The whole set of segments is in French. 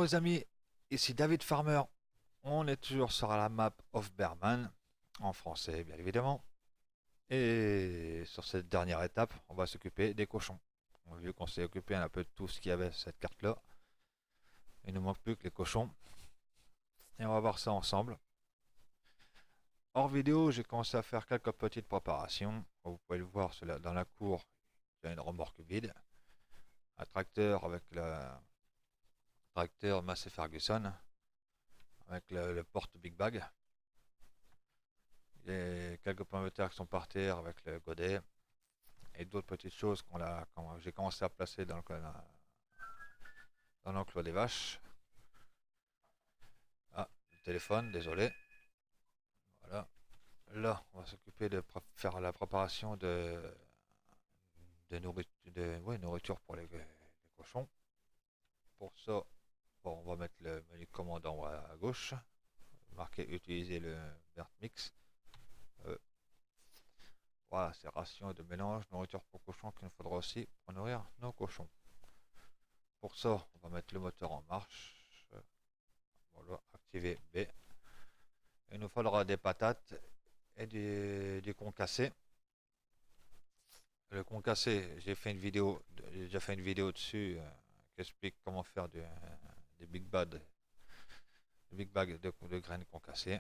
les amis, ici David Farmer. On est toujours sur la map of Berman, en français bien évidemment. Et sur cette dernière étape, on va s'occuper des cochons. Vu qu'on s'est occupé un peu de tout ce qu'il y avait sur cette carte-là, il ne manque plus que les cochons. Et on va voir ça ensemble. Hors vidéo, j'ai commencé à faire quelques petites préparations. Vous pouvez le voir dans la cour, il y a une remorque vide. Un tracteur avec le tracteur Massey Ferguson, avec le porte Big Bag. Il y a quelques pommes de terre qui sont par terre avec le godet et d'autres petites choses quand j'ai commencé à placer dans l'enclos des vaches. Ah, le téléphone, désolé. Voilà. Là, on va s'occuper de faire la préparation de nourriture pour les cochons. Pour ça, bon, on va mettre le menu commande en haut à gauche, marqué utiliser le Bert Mix. Euh, voilà, c'est ration de mélange, nourriture pour cochons qu'il nous faudra aussi pour nourrir nos cochons. Pour ça, on va mettre le moteur en marche. Voilà, activer B. Il nous faudra des patates et du concassé. Le concassé, j'ai déjà fait une vidéo dessus qui explique comment faire des big bag de graines concassées.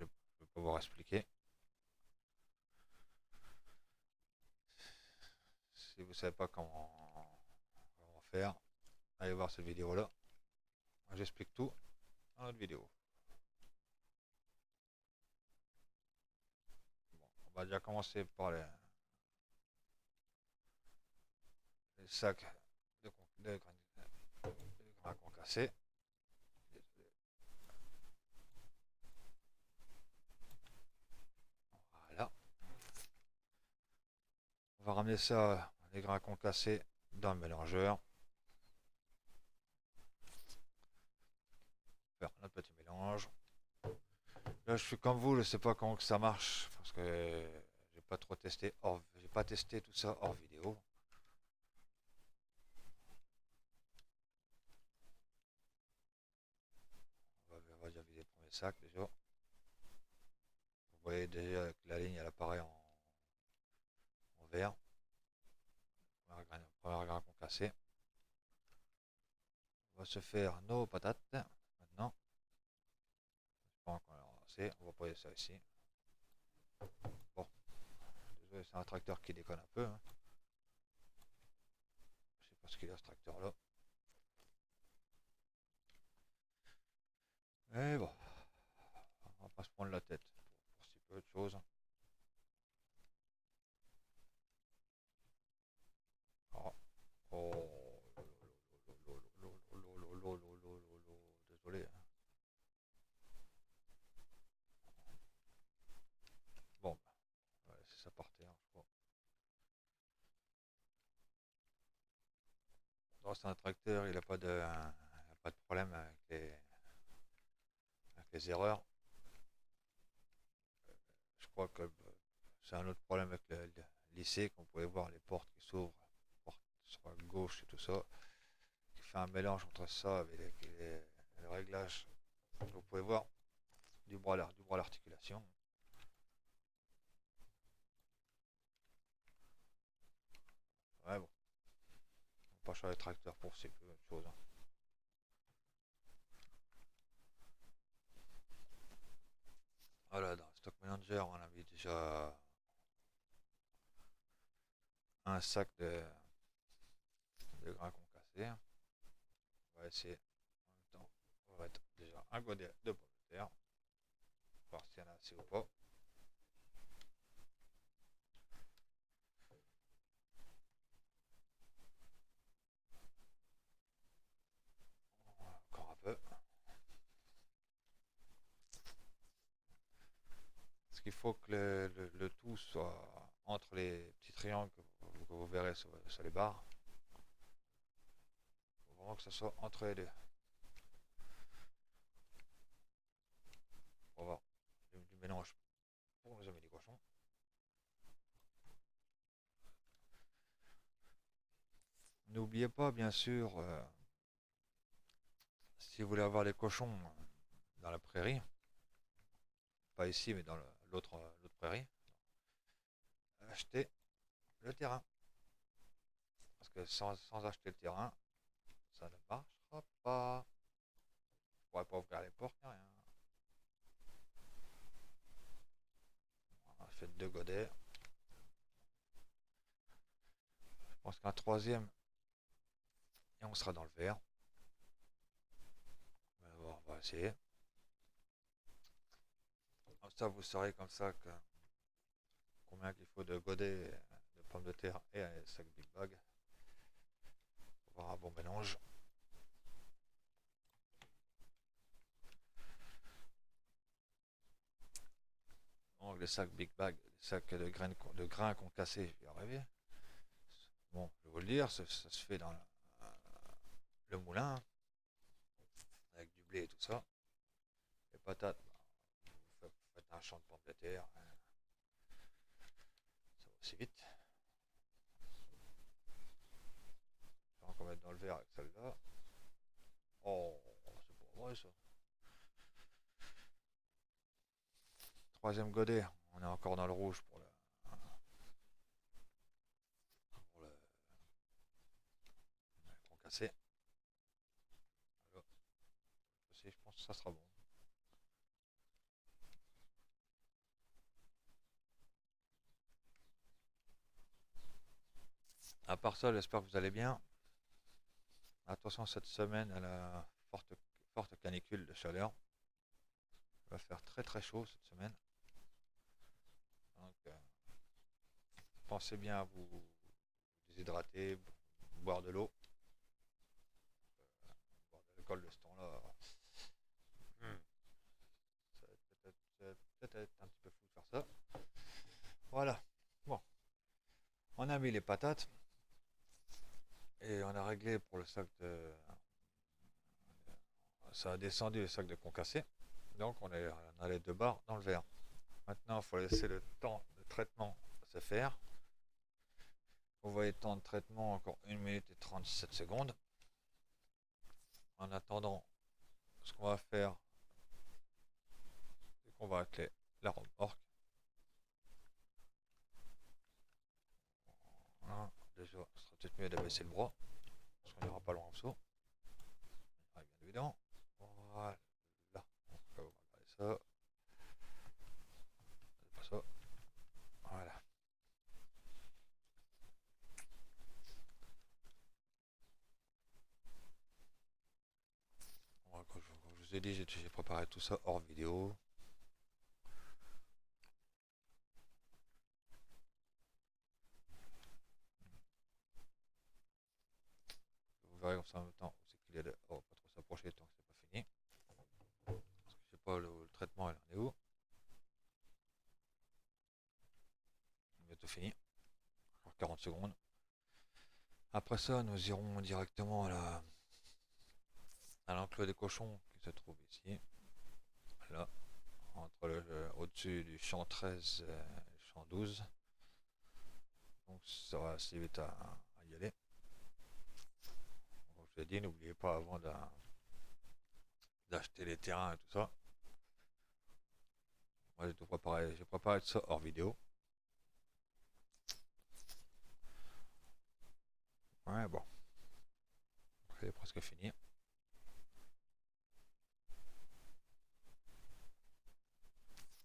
Je vais pouvoir expliquer. Si vous ne savez pas comment faire, allez voir cette vidéo-là. J'explique tout dans notre vidéo. Bon, on va déjà commencer par les sacs de grains concassés. Voilà. On va ramener ça, les grains concassés, dans le mélangeur. Faire notre petit mélange. Là, je suis comme vous, je sais pas comment que ça marche parce que j'ai pas testé tout ça hors vidéo. On va déjà vider le premier sac déjà. Vous voyez déjà que la ligne elle apparaît en vert. Premier grain concassé. On va se faire nos patates maintenant. On va poser ça ici. Bon, désolé, c'est un tracteur qui déconne un peu. Hein. Je sais pas ce qu'il a ce tracteur là. Et bon, on va pas se prendre la tête pour si peu de choses. Oh, oh, désolé. Hein. Bon, on va laisser ça par terre, je crois. Non, c'est un tracteur, il n'a pas de problème avec les erreurs. Je crois que c'est un autre problème avec le lycée, qu'on pouvait voir les portes qui s'ouvrent, porte sur la gauche et tout ça, qui fait un mélange entre ça avec le réglage. Vous pouvez voir du bras à l'articulation. Ouais, bon, on va pas changer de tracteur pour ces peu de choses. Hein. Voilà, dans le Stock Manager, on a mis déjà un sac de grains concassés. On va essayer en même temps. On va mettre déjà un godet de pommes de terre. Voir s'il y en a assez ou pas. Encore un peu. Parce qu'il faut que le tout soit entre les petits triangles que vous verrez sur les barres. Il faut vraiment que ça soit entre les deux. On va voir du mélange pour nos amis les cochons. N'oubliez pas, bien sûr, si vous voulez avoir les cochons dans la prairie, pas ici, mais dans l'autre prairie, achetez le terrain. Parce que sans acheter le terrain, ça ne marchera pas. Vous ne pourrez pas ouvrir les portes, rien. On a fait deux godets. Je pense qu'un troisième, et on sera dans le vert. Bon, on va essayer. Comme ça, vous saurez comme ça combien il faut de godets de pommes de terre et un sac Big Bag pour avoir un bon mélange. Donc les sacs Big Bag, les sacs de grains concassés, je vais y arriver. Bon, je vais vous le dire, ça se fait dans le moulin, avec du blé et tout ça. Les patates, vous faites un champ de pommes de terre, hein, ça va aussi vite. On va encore mettre dans le verre avec celle-là. Oh, c'est pas vrai ça. Troisième godet, on est encore dans le rouge pour le concassé. Alors, je pense que ça sera bon. À part ça, j'espère que vous allez bien. Attention cette semaine à la forte canicule de chaleur. Il va faire très très chaud cette semaine. Donc pensez bien à vous déshydrater, boire de l'eau, boire de l'alcool de ce temps-là. Hmm, ça va peut-être être un petit peu fou de faire ça. Voilà. Bon, on a mis les patates et on a réglé pour le sac de. Ça a descendu le sac de concassé. Donc on a les deux barres dans le verre. Maintenant, il faut laisser le temps de traitement se faire. Vous voyez le temps de traitement encore 1 minute et 37 secondes. En attendant, ce qu'on va faire, c'est qu'on va atteler la remorque. Voilà. Déjà, ce sera peut-être mieux d'abaisser le bras, parce qu'on n'ira pas loin en dessous. Bien évidemment. Voilà. On va regarder ça. C'est pas ça. Voilà. Voilà, comme je vous ai dit, j'ai préparé tout ça hors vidéo. Vous verrez comme ça en même temps où c'est qu'il est. Oh, pas trop s'approcher tant que c'est pas fini. Parce que je sais pas le traitement, il en est où. Il est bientôt fini. Encore 40 secondes. Après ça, nous irons directement à l'enclos des cochons qui se trouve ici. Là, au-dessus du champ 13 et le champ 12. Donc ça va assez vite à y aller. Comme je l'ai dit, n'oubliez pas avant d'acheter les terrains et tout ça. Moi j'ai préparé tout ça hors vidéo. Ouais bon, c'est presque fini.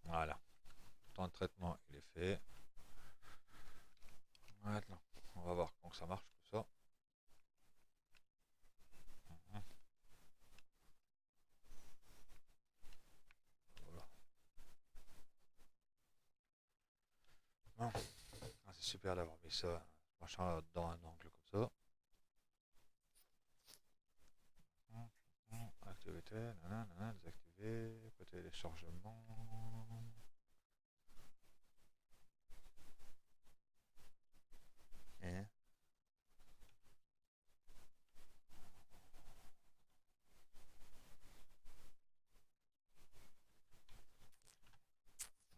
Voilà, le temps de traitement il est fait. Maintenant, on va voir comment ça marche tout ça. Mhm. Voilà. Bon. Ah, c'est super d'avoir mis ça, machin là, dans un angle comme ça. Activité, nanana, désactiver, côté téléchargement. Et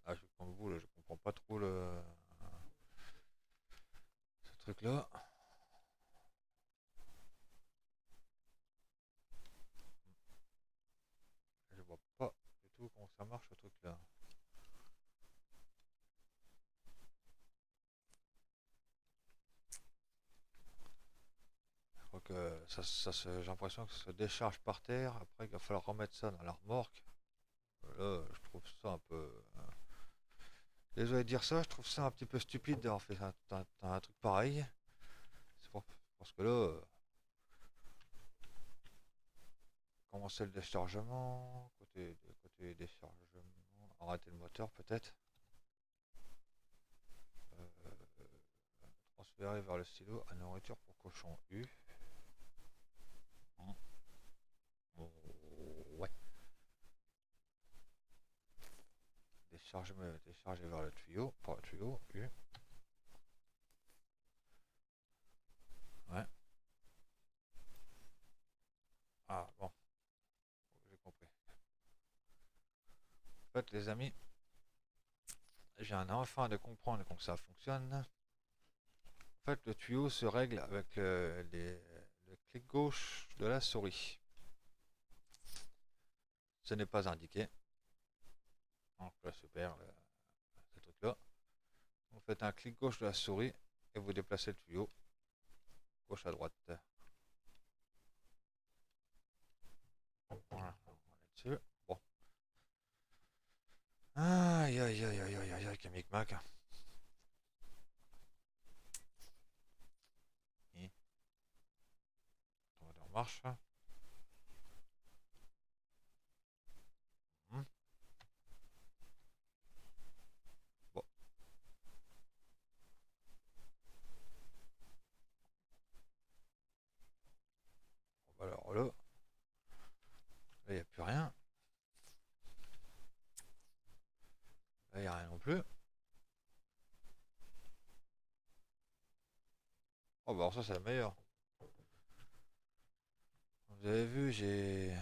ah, je suis comme vous, là, je comprends pas trop ce truc là. j'ai l'impression que ça se décharge par terre. Après, il va falloir remettre ça dans la remorque. Là, je trouve ça un peu. Désolé de dire ça, je trouve ça un petit peu stupide d'avoir fait un truc pareil. Parce que là, commencer le déchargement. Côté déchargement. Arrêter le moteur peut-être. Euh, Transférer vers le silo à nourriture pour cochon U. Hmm. Oh, ouais. Décharger vers le tuyau. Par le tuyau U. Ouais. Ah bon, j'ai compris. En fait, les amis, j'ai un enfin de comprendre comment ça fonctionne. En fait, le tuyau se règle avec le clic gauche de la souris. Ce n'est pas indiqué. Donc là, super, ce truc-là. Vous faites un clic gauche de la souris et vous déplacez le tuyau gauche à droite. Voilà, on est dessus. Bon. Aïe, aïe, aïe, aïe, aïe, aïe, aïe, quel micmac. On marche. Hmm. Bon, alors là, il n'y a plus rien. Là, il n'y a rien non plus. Oh, bah alors ça, c'est la meilleure. Vous avez vu, j'ai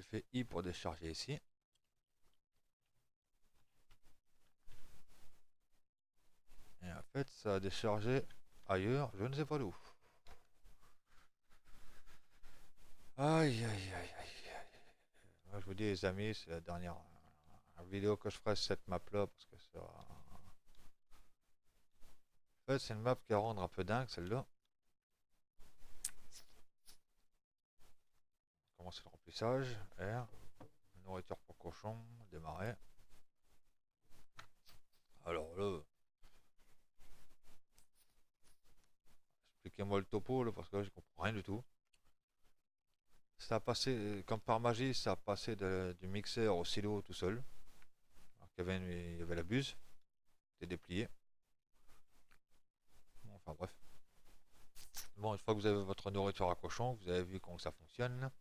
fait I pour décharger ici. Et en fait, ça a déchargé ailleurs, je ne sais pas d'où. Aïe, aïe, aïe, aïe, aïe. Moi, je vous dis, les amis, c'est la dernière vidéo que je ferai sur cette map-là, parce que ça. En fait, c'est une map qui va rendre un peu dingue, celle-là. Commencer le remplissage, R, nourriture pour cochon, démarrer. Alors là, expliquez-moi le topo, là, parce que là, je comprends rien du tout. Ça a passé, comme par magie, ça a passé du mixeur au silo tout seul. Alors il y avait la buse, c'était déplié. Bon, enfin bref. Bon, une fois que vous avez votre nourriture à cochon, vous avez vu comment ça fonctionne.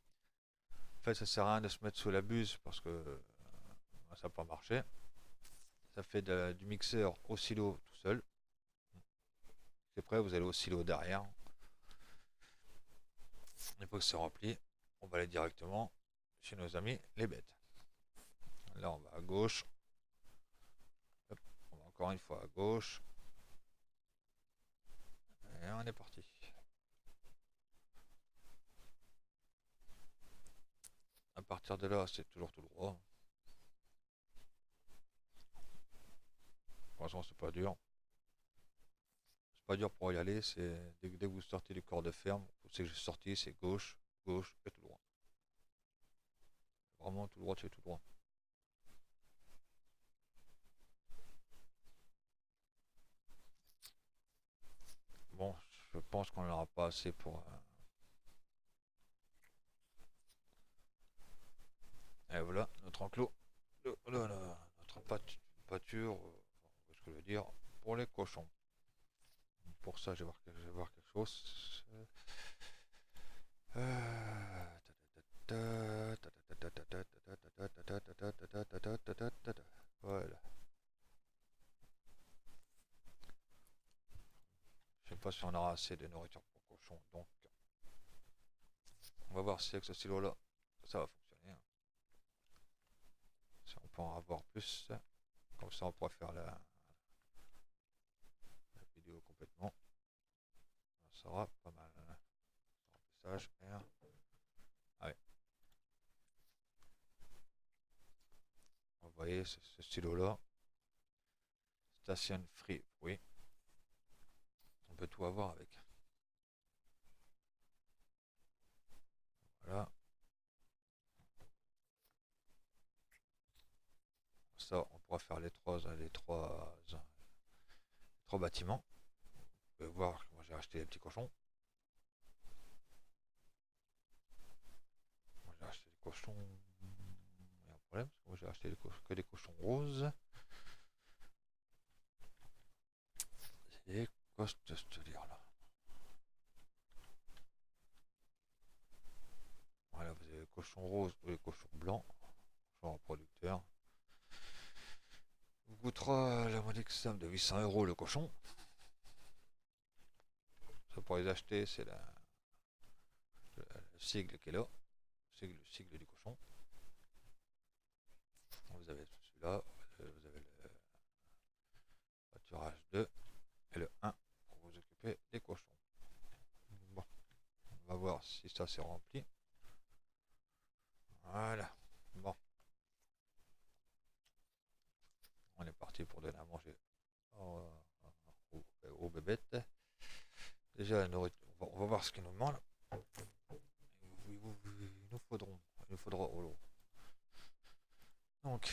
En fait, ça sert à rien de se mettre sous la buse parce que ça n'a pas marché. Ça fait du mixeur au silo tout seul. C'est prêt, vous allez au silo derrière. Une fois que c'est rempli, on va aller directement chez nos amis les bêtes. Là, on va à gauche. Hop, on va encore une fois à gauche. Et on est parti. À partir de là, c'est toujours tout droit. Pour l'instant, c'est pas dur. C'est pas dur pour y aller. C'est dès que vous sortez du corps de ferme, c'est que j'ai sorti, c'est gauche, gauche et tout droit. Vraiment tout droit, c'est tout droit. Bon, je pense qu'on n'aura pas assez pour. Et voilà, notre enclos. Notre pâture, qu'est-ce que je veux dire, pour les cochons. Pour ça, je vais voir quelque chose. Voilà. Je sais pas si on aura assez de nourriture pour cochons, donc on va voir si avec ce silo-là, ça va fonctionner, hein. Si on peut en avoir plus, comme ça on pourra faire la vidéo complètement. Ça sera pas mal. Remplissage, R. Ah ouais. Vous voyez ce stylo-là. Station free, oui. On peut tout avoir avec. Voilà. Ça, on pourra faire les trois bâtiments. Vous pouvez voir comment j'ai acheté les petits cochons. Moi, j'ai acheté des cochons. Il y a un problème, parce que moi j'ai acheté que des cochons roses. C'est quoi ce délire là? Voilà, vous avez les cochons roses ou les cochons blancs. Cochons reproducteurs. Vous coûtera la modique somme de 800 € le cochon. Ça pour les acheter, c'est le sigle qui est là. Le sigle du cochon. Vous avez celui-là. Vous avez le pâturage 2 et le 1 pour vous occuper des cochons. Bon, on va voir si ça c'est rempli. Voilà. Bon, on est parti pour donner à manger aux bébêtes. Déjà, la nourriture, on va voir ce qu'ils nous demandent. Il nous faudra donc,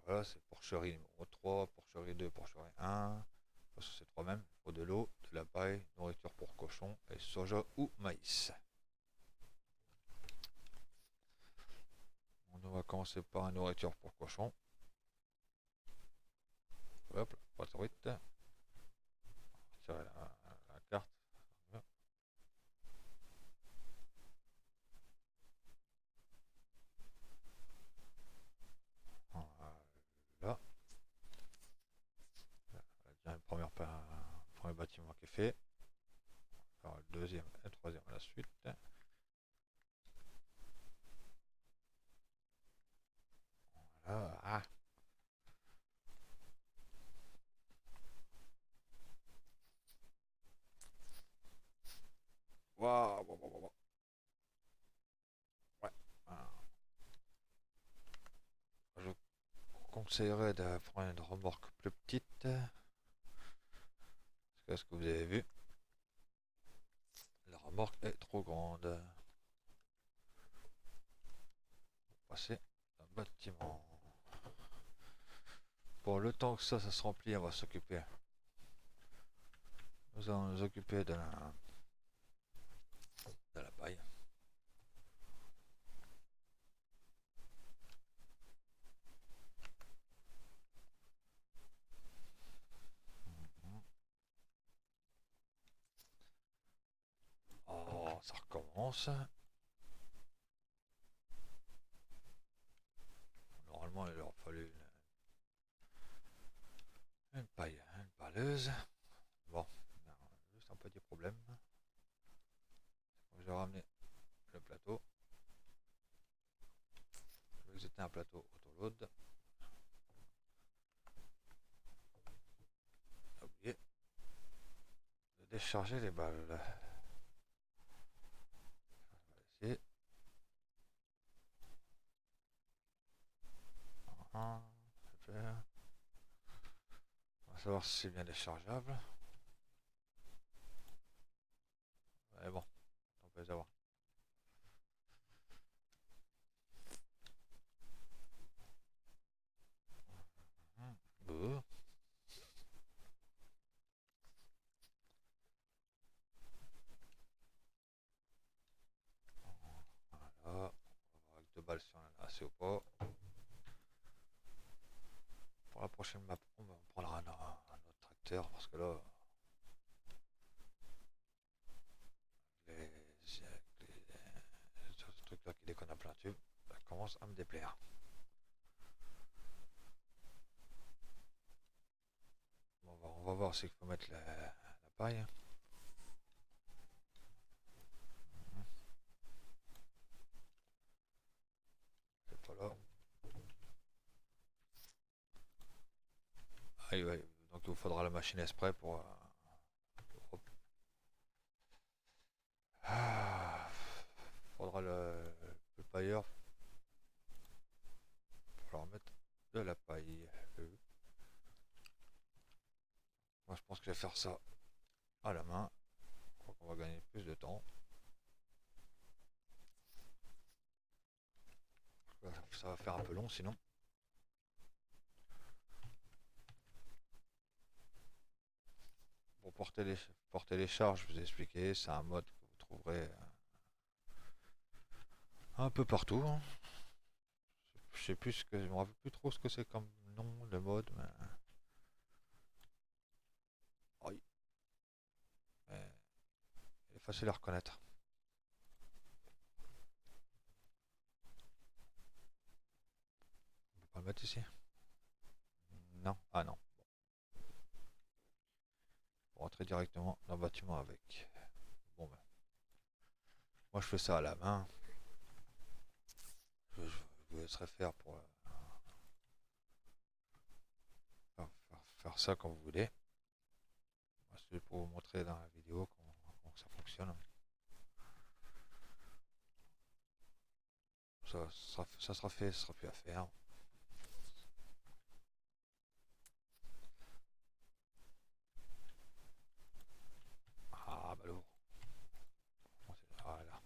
voilà, c'est porcherie numéro 3, porcherie 2, porcherie 1. Ça, c'est 3 mêmes. Il faut de l'eau, de la paille, nourriture pour cochon et soja ou maïs. On va commencer par une nourriture pour cochon. Hop, pas trop vite. Tirer la carte. Voilà. Déjà premier bâtiment qui est fait. Alors, le deuxième et le troisième à la suite. Voilà. Ah. Waouh, wow, wow, wow. Ouais. Ah. Je conseillerais de prendre une remorque plus petite. Parce que ce que vous avez vu, la remorque est trop grande. Passer un bâtiment. Bon, le temps que ça se remplit, on va s'occuper. Nous allons nous occuper de la paille. Oh, ça recommence. Normalement, il leur fallu une paille, une paleuse. Bon, juste un petit problème. Je vais ramener le plateau. Je vais jeter un plateau autoload. Oublié de décharger les balles. On va essayer. Super. On va savoir si c'est bien déchargeable. Mais bon, on peut les avoir. Bon. Voilà. On va voir avec 2 balles si on en a assez ou pas. Pour la prochaine map, on prendra un autre tracteur parce que là, les, ce truc là qui déconne à plein tube, ça commence à me déplaire. On va voir s'il faut mettre la paille. C'est pas là. Ah, ouais. Donc il vous faudra la machine exprès pour. Ah, faudra le pailleur pour leur mettre de la paille. Moi je pense que je vais faire ça à la main. Je crois qu'on va gagner plus de temps. ça va faire un peu long sinon. Pour porter les charges, je vous ai expliqué, c'est un mode que vous trouverez un peu partout, hein. Je sais plus ce que, je me rappelle plus trop ce que c'est comme nom de mode, mais, oui, mais il est facile à reconnaître. On peut pas le mettre ici. Non, ah non. Pour rentrer directement dans le bâtiment avec. Bon ben, moi je fais ça à la main. Je vous laisserai faire pour faire ça quand vous voulez. Moi, c'est pour vous montrer dans la vidéo comment ça fonctionne. Ça sera fait, ça sera plus à faire. Ah bah lourd. Voilà.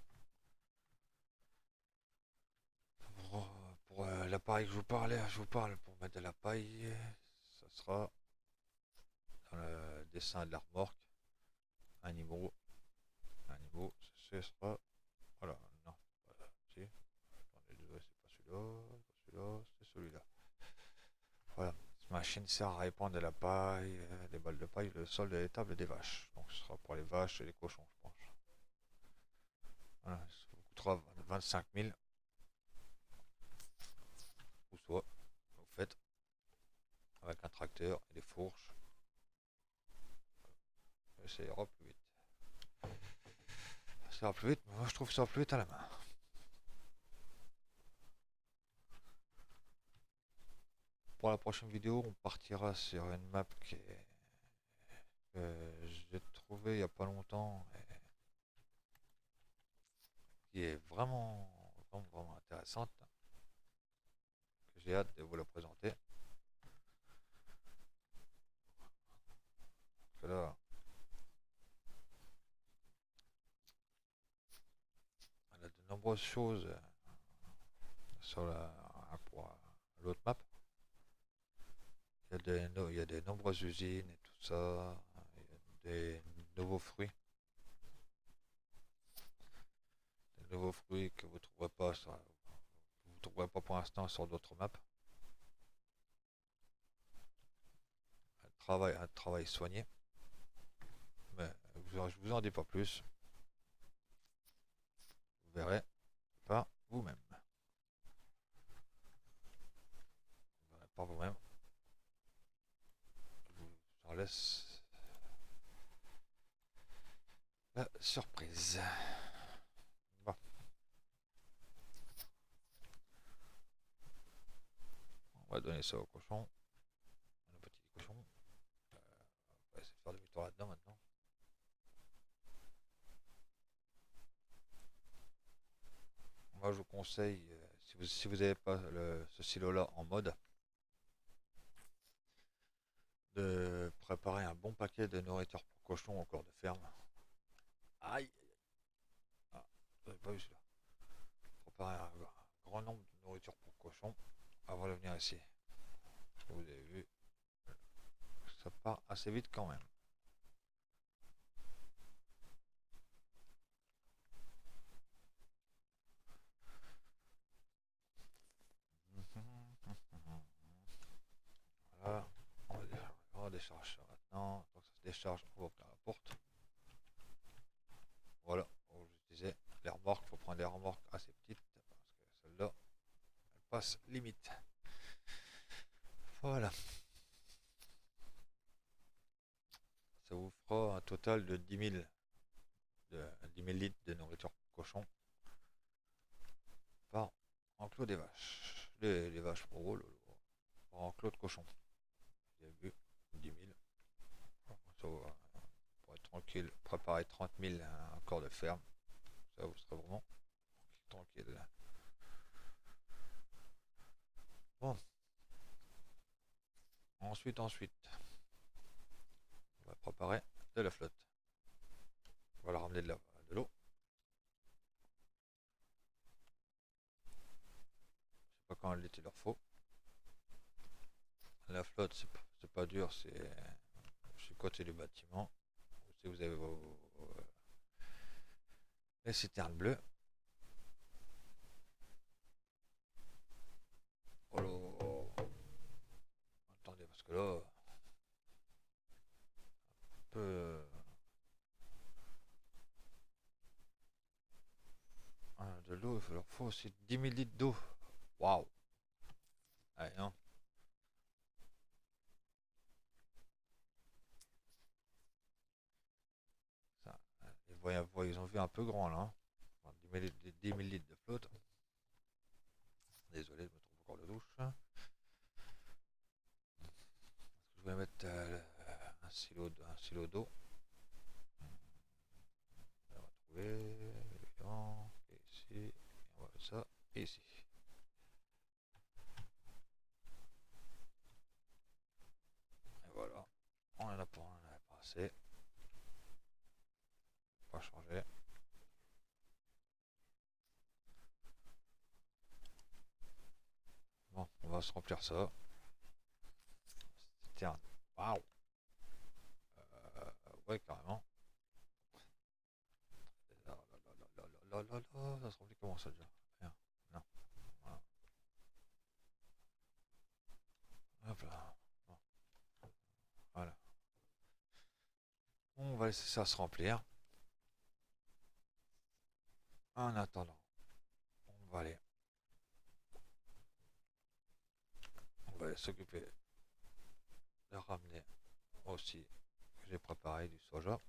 Pour l'appareil que je vous parle pour mettre de la paille, ça sera dans le dessin de la remorque. Un niveau. Un niveau, ce sera. Voilà, non. Voilà, si. Attendez, c'est pas celui-là, c'est celui-là. Voilà. Cette machine sert à répandre de la paille, des balles de paille, le sol de l'étable des vaches. Donc ce sera pour les vaches et les cochons, je pense. Voilà, ça vous coûtera 25 000. Ou soit, vous faites avec un tracteur et des fourches. Et ça ira plus vite. Ça ira plus vite, mais moi je trouve que ça va plus vite à la main. Pour la prochaine vidéo, on partira sur une map que j'ai trouvée il n'y a pas longtemps et qui est vraiment intéressante, que j'ai hâte de vous la présenter. Parce que là, on a de nombreuses choses sur pour l'autre map. Il y a des nombreuses usines et tout ça. Il y a des nouveaux fruits. Des nouveaux fruits que vous ne trouverez pas pour l'instant sur d'autres maps. Un travail soigné. Mais je vous en dis pas plus. Vous verrez par vous-même. Vous verrez par vous-même. Je vous en laisse la surprise. Bon, on va donner ça au cochon. Un petit cochon. On va essayer de faire demi-tour là-dedans maintenant. Moi je vous conseille, si vous n'avez pas ce silo-là en mode, de préparer un bon paquet de nourriture pour cochon au corps de ferme. Aïe. Ah, j'avais pas vu celui-là. Préparer un grand nombre de nourriture pour cochon avant de venir ici. Vous avez vu, ça part assez vite quand même. Voilà, on décharge ça maintenant. Donc ça se décharge, on va ouvrir la porte. Voilà, comme je disais, les remorques, il faut prendre des remorques assez petites parce que celle-là, elle passe limite. Voilà, ça vous fera un total de 10 000 litres de nourriture pour cochon par enclos des vaches. Les vaches, oh là là, par enclos de cochon. Vous avez vu, 10 000. Ça va, pour être tranquille, préparer 30 000 corps de ferme. Ça vous serez vraiment tranquille. Bon, ensuite, on va préparer de la flotte. On va la ramener de l'eau. Je sais pas quantité il leur faut. La flotte, c'est pas dur, c'est sur le côté du bâtiment. Si vous avez les citernes bleues. Oh là. Attendez, parce que là, peu, de l'eau, il leur faut aussi 10 000 litres d'eau. Waouh! Allez, non. Ça, ils ont vu un peu grand là. Hein. Enfin, 10 000 litres de flotte. Désolé, je me trompe encore de douche. Je vais mettre un silo d'eau. On va trouver, évidemment. Et ici, et on va mettre ça ici. Et voilà. On en a pas assez. On va changer. Bon, on va se remplir ça. Tiens, waouh! Ouais, carrément. Là, là, là, là, là, là, là, ça se remplit comment ça déjà? Rien. Non. Voilà. Hop là. Bon, voilà. On va laisser ça se remplir. En attendant, on va aller. On va s'occuper de ramener aussi que j'ai préparé du soja.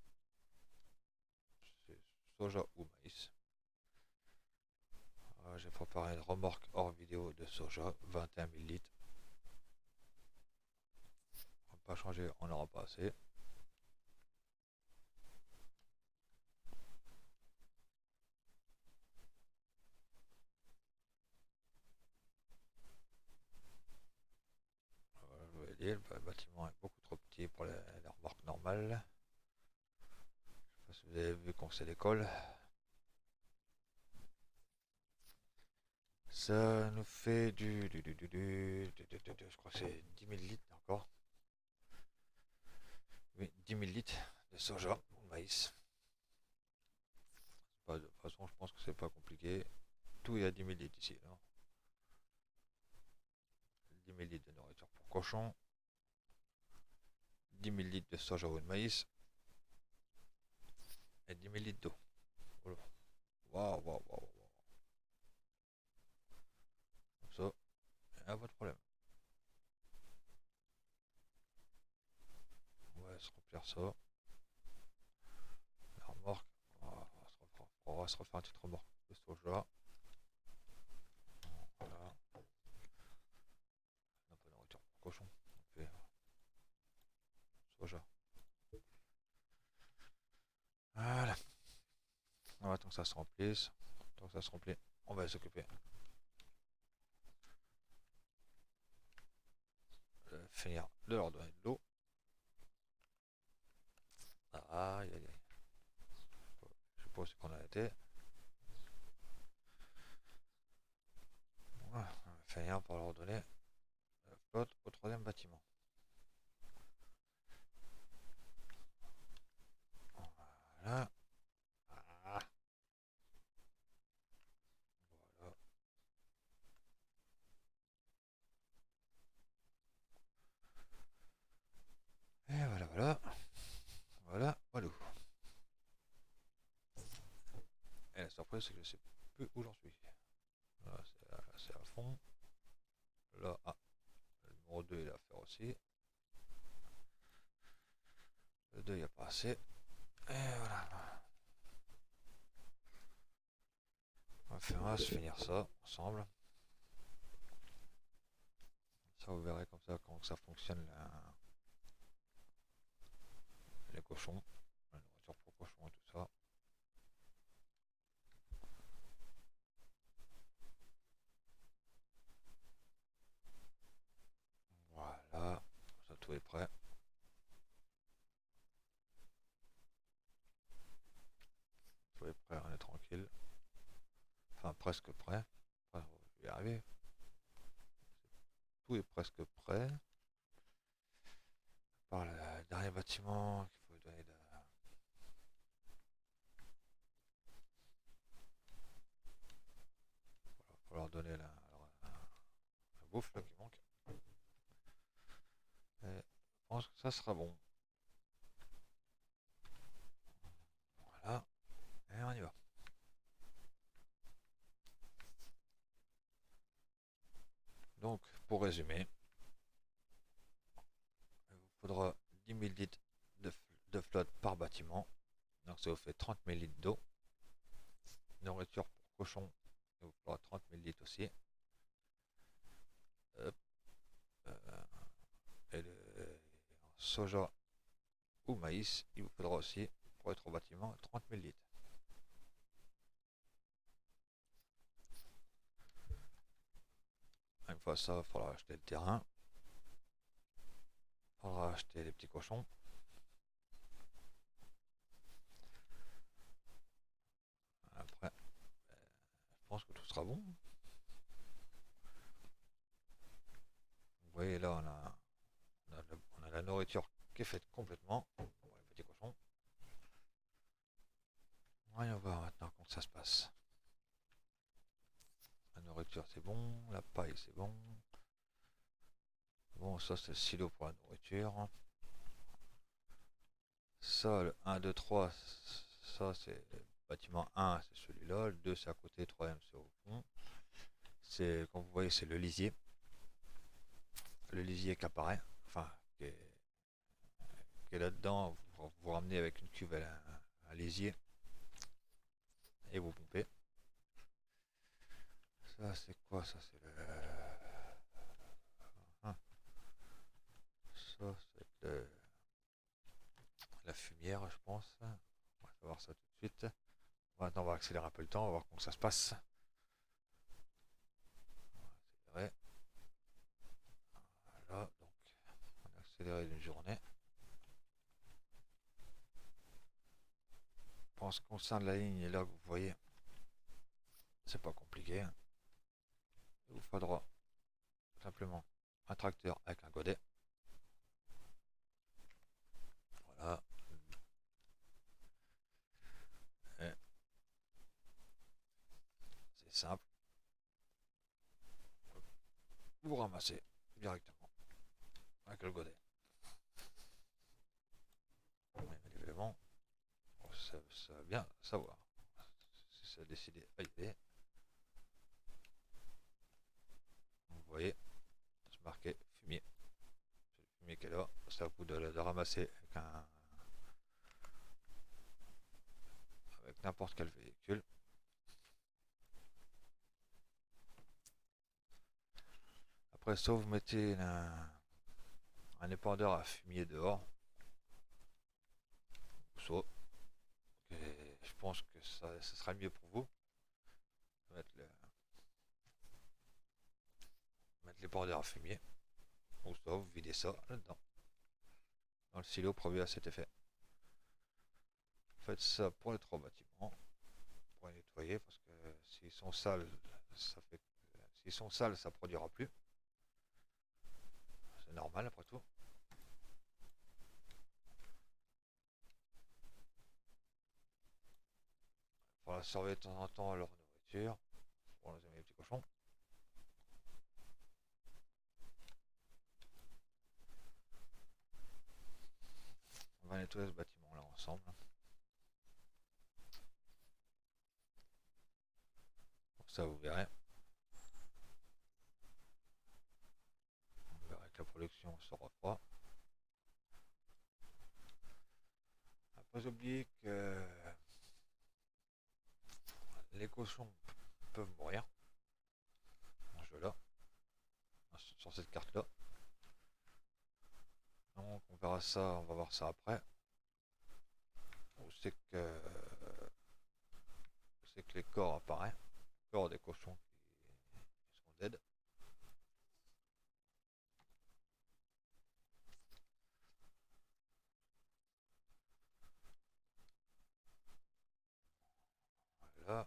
C'est soja ou maïs. J'ai préparé une remorque hors vidéo de soja, 21 000 litres. On va pas changer, on n'aura pas assez. Je vous l'ai dit, le bâtiment est beaucoup trop petit pour les remorques normales. Je sais pas si vous avez vu quand c'est l'école. Ça nous fait je crois que c'est 10 000 litres encore. Oui, 10 000 litres de soja ou de maïs. De toute façon, je pense que c'est pas compliqué. Tout est à 10 000 litres ici. Hein. 10 000 litres de nourriture pour cochon. 10 000 litres de soja ou de maïs. Et 10 000 litres d'eau. Voilà. Waouh, waouh, waouh, waouh. Comme ça, il n'y a pas de problème. On va se remplir ça. La remorque. On va se refaire une petite remorque de soja. Voilà. Un peu de nourriture pour cochon. On fait soja. Voilà. On va attendre que ça se remplisse. Tant que ça se remplit, on va s'occuper. Finir de leur donner de l'eau. Aïe aïe aïe. Je sais pas où c'est qu'on a été. Voilà. On va finir par leur donner la flotte au troisième bâtiment. Voilà. Ah, voilà. Et voilà, voilà. Voilà, voilà. Et la surprise, c'est que je sais plus où j'en suis. Là, c'est à fond. Là, le numéro 2 il est à faire aussi. Le 2 il n'y a pas assez. Et voilà. On va se finir ça ensemble. Ça, vous verrez comme ça comment ça fonctionne les cochons. La nourriture pour cochons et tout ça. Voilà. Ça, tout est prêt. Tout est prêt, on est tranquille. Enfin, presque prêt. Enfin, je vais y arriver. tout est presque prêt. Par le dernier bâtiment qu'il faut donner faut leur donner la bouffe là, qui manque. Et je pense que ça sera bon. Voilà, et on y va. Donc, pour résumer, il vous faudra 10 000 litres de flotte par bâtiment. Donc, ça vous fait 30 000 litres d'eau. Nourriture pour cochon, il vous faudra 30 000 litres aussi. Hop, et le soja ou maïs, il vous faudra aussi, pour être au bâtiment, 30 000 litres. Une fois ça, il faudra acheter le terrain. Il faudra acheter les petits cochons. Après, je pense que tout sera bon. Vous voyez là, on a la nourriture qui est faite complètement pour les petits cochons. Voyons voir maintenant comment ça se passe. La nourriture c'est bon, la paille c'est bon. Bon, ça c'est le silo pour la nourriture. Ça, le 1, 2, 3, ça c'est le bâtiment 1, c'est celui-là. Le 2 c'est à côté, le 3ème c'est au fond. C'est, comme vous voyez, c'est le lisier. Le lisier qui apparaît, enfin, qui est là-dedans. Vous ramenez avec une cuve un lisier et vous pompez. Ça c'est quoi? Ça c'est le... Ah, ça c'est la fumière, je pense. On va voir ça tout de suite. Maintenant, on va accélérer un peu le temps, on va voir comment ça se passe. On va accélérer. Voilà, donc on a accéléré d'une journée. En ce qui concerne la ligne là que vous voyez, c'est pas compliqué. Il vous faudra simplement un tracteur avec un godet. Voilà. Et c'est simple. Vous ramassez directement avec le godet. Mais évidemment, ça va bien savoir. Si ça a décidé à y aller, vous voyez, c'est marqué fumier. C'est le fumier qui est là. Ça vous de ramasser avec n'importe quel véhicule. Après ça, vous mettez un épandeur à fumier dehors. Ça, je pense que ça sera mieux pour vous. Mettre l'épandeur à fumier. Ou ça, vous videz ça là-dedans. Dans le silo prévu à cet effet. Faites ça pour les 3 bâtiments. Pour les nettoyer parce que s'ils sont sales, s'ils sont sales, ça produira plus. C'est normal après tout. Il faudra surveiller de temps en temps leur nourriture. Pour les petits cochons. On va nettoyer ce bâtiment là ensemble. Comme ça vous verrez. On verra que la production sera pas. Pas oublier que les cochons peuvent mourir dans ce jeu là, sur cette carte là. Donc on verra ça, on va voir ça après. C'est que les corps apparaissent, les corps des cochons qui sont dead. Voilà.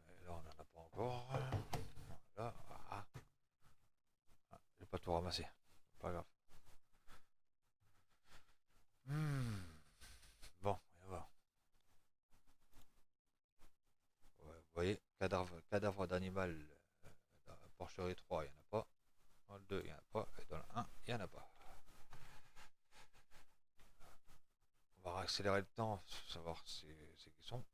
Et là on en a pas ramasser. Pas grave. Hmm. Bon, on va voir. Ouais, vous voyez, cadavre d'animal dans la porcherie 3, il n'y en a pas. Dans le 2, il n'y en a pas. Et dans le 1, il n'y en a pas. On va accélérer le temps pour savoir c'est qui sont.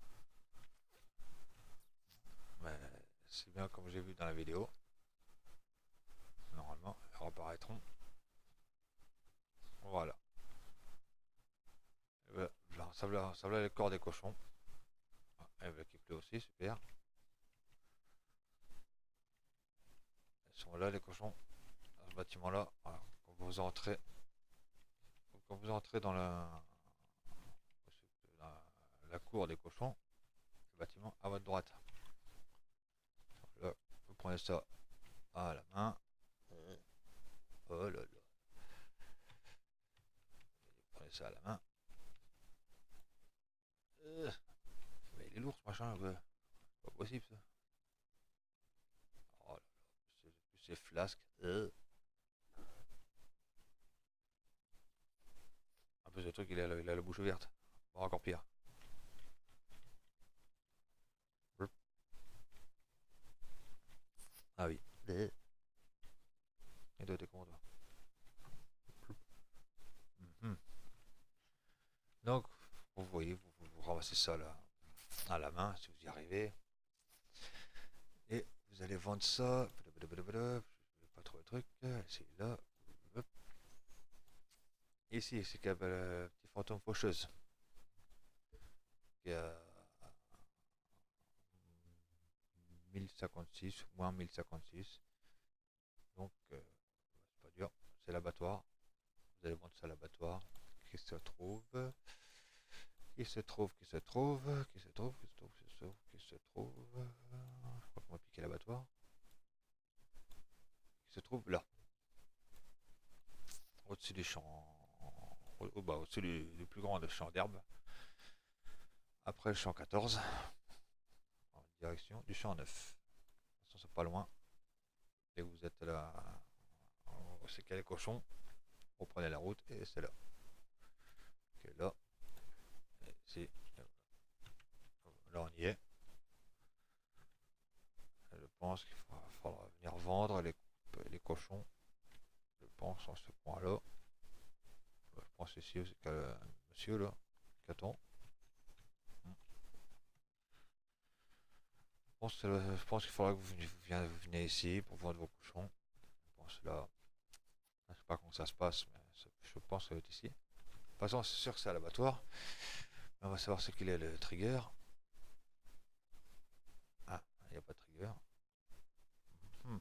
Mais c'est bien comme j'ai vu dans la vidéo. Normalement, ils reparaîtront. Voilà. Et ben, ça va le corps des cochons. Et voilà qui pleut aussi, super. Ils sont là les cochons, dans ce bâtiment là. Voilà. Quand vous entrez dans la cour des cochons, le bâtiment à votre droite. Là, vous prenez ça à la main. Oh là là. Vous prenez ça à la main. Mais il est lourd ce machin, ouais. C'est pas possible ça. Oh là là. C'est flasque. En plus, le truc, il a la bouche ouverte. Bon, encore pire. Ah oui. Il doit être comment toi. Mhm. Donc, vous voyez, vous ramassez ça là à la main si vous y arrivez. Et vous allez vendre ça. Je vais pas trop le truc. C'est là. Hop. Ici, c'est qu'il y a le petit fantôme faucheuse. Qui a 1056, moins 1056. Donc, c'est pas dur. C'est l'abattoir. Vous allez vendre ça à l'abattoir. Qui se trouve. Qui se trouve. Qui se trouve. Qui se trouve. Qui se trouve. Qui se trouve. Qui se trouve. Je crois qu'on va piquer l'abattoir. Qui se trouve là. Au-dessus des champs. Au-dessus du plus grand des champs d'herbe. Après le champ 14. En direction du champ 9. C'est pas loin. Et vous êtes là. C'est quel cochon. Vous prenez la route et c'est là. Ok, là. Et ici. Là on y est. Je pense qu'il faudra venir vendre les cochons. Je pense en ce point-là. Je pense ici aussi que monsieur là. Caton. Je pense qu'il faudra que vous venez ici pour vendre vos cochons. Je pense là. Je sais pas comment ça se passe, mais je pense que ça va être ici. De toute façon, c'est sûr que c'est à l'abattoir. On va savoir ce qu'il est le trigger. Ah, il n'y a pas de trigger. Hmm,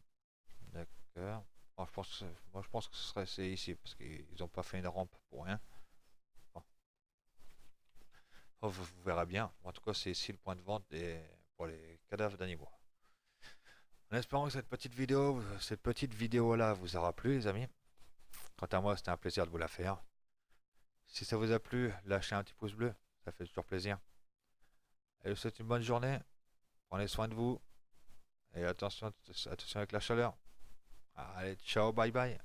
d'accord. Moi, je pense que ce serait c'est ici parce qu'ils n'ont pas fait une rampe pour rien. Bon, vous verrez bien. En tout cas, c'est ici le point de vente pour les cadavres d'animaux. En espérant que cette petite vidéo là vous aura plu, les amis. Quant à moi, c'était un plaisir de vous la faire. Si ça vous a plu, lâchez un petit pouce bleu, ça fait toujours plaisir. Et je vous souhaite une bonne journée. Prenez soin de vous et attention avec la chaleur. Allez, ciao, bye bye.